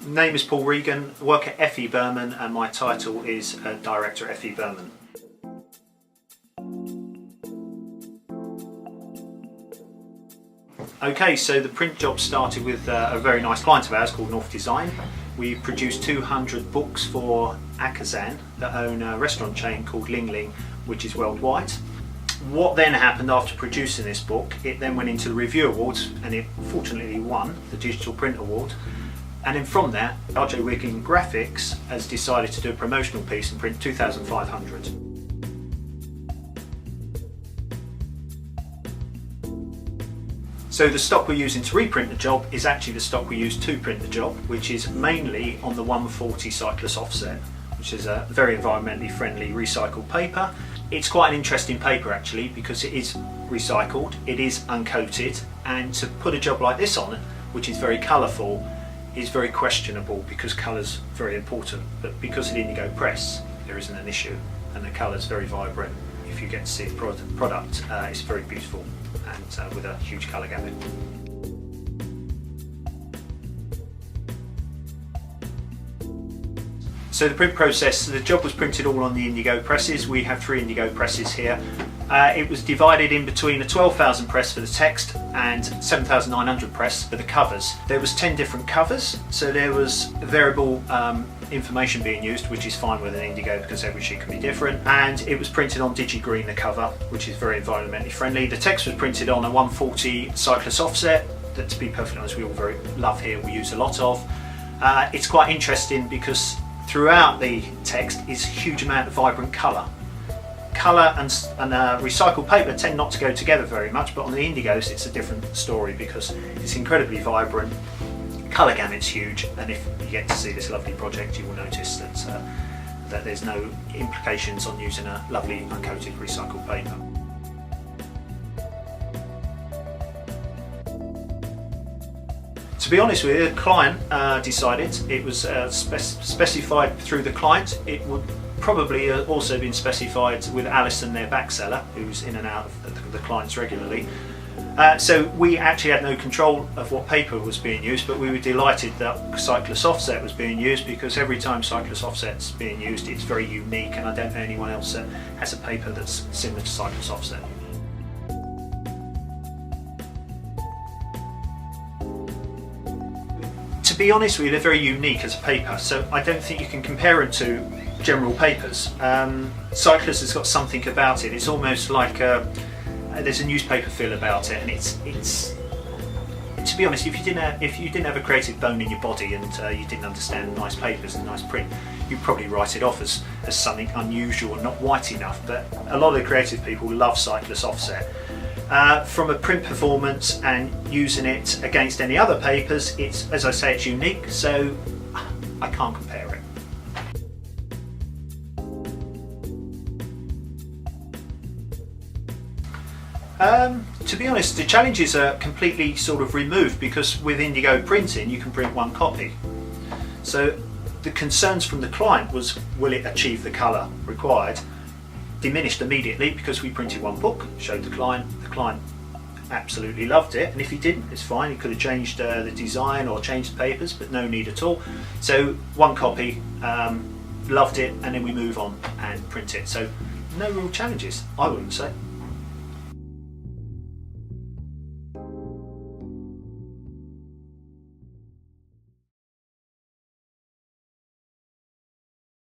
Name is Paul Regan, work at FE Burman, and my title is Director at FE Burman. Okay, so the print job started with a very nice client of ours called North Design. We produced 200 books for Akazan, that own a restaurant chain called Ling Ling, which is worldwide. What then happened after producing this book, it then went into the Review Awards and it fortunately won the Digital Print Award. And then from that, Arjowiggins Graphics has decided to do a promotional piece and print 2,500. So the stock we're using to reprint the job is actually the stock we use to print the job, which is mainly on the 140 Cyclus Offset, which is a very environmentally friendly recycled paper. It's quite an interesting paper actually because it is recycled, it is uncoated, and to put a job like this on, which is very colourful, is very questionable because colour's very important, but because of the Indigo press there isn't an issue and the colour's very vibrant. If you get to see the product, it's very beautiful and with a huge colour gamut. So the print process, the job was printed all on the Indigo presses. We have 3 Indigo presses here. It was divided in between a 12,000 press for the text and 7,900 press for the covers. There was 10 different covers, so there was variable information being used, which is fine with an Indigo because every sheet can be different, and it was printed on Digigreen, the cover, which is very environmentally friendly. The text was printed on a 140 Cyclus Offset that, to be perfectly honest, we all very love here, we use a lot of. It's quite interesting because throughout the text is a huge amount of vibrant colour. Colour and recycled paper tend not to go together very much, but on the Indigos it's a different story because it's incredibly vibrant, colour gamut's huge, and if you get to see this lovely project you will notice that there's no implications on using a lovely uncoated recycled paper. To be honest with you, the client decided, it was specified through the client. It would probably also been specified with Alison, their back seller, who's in and out of the clients regularly. So we actually had no control of what paper was being used, but we were delighted that Cyclus Offset was being used because every time Cyclus Offset's being used it's very unique, and I don't know anyone else that has a paper that's similar to Cyclus Offset. To be honest with you, they're very unique as a paper, so I don't think you can compare them to general papers. Cyclus has got something about it. It's almost like there's a newspaper feel about it, and it's to be honest, if you didn't have a creative bone in your body and you didn't understand nice papers and nice print, you'd probably write it off as something unusual and not white enough. But a lot of the creative people love Cyclus Offset. From a print performance and using it against any other papers, it's, as I say, it's unique, so I can't compare it. To be honest, the challenges are completely sort of removed because with Indigo printing you can print one copy. So the concerns from the client was, will it achieve the colour required? Diminished immediately because we printed one book, showed the client absolutely loved it, and if he didn't, it's fine, he could have changed the design or changed the papers, but no need at all. So one copy, loved it, and then we move on and print it. So no real challenges, I wouldn't say.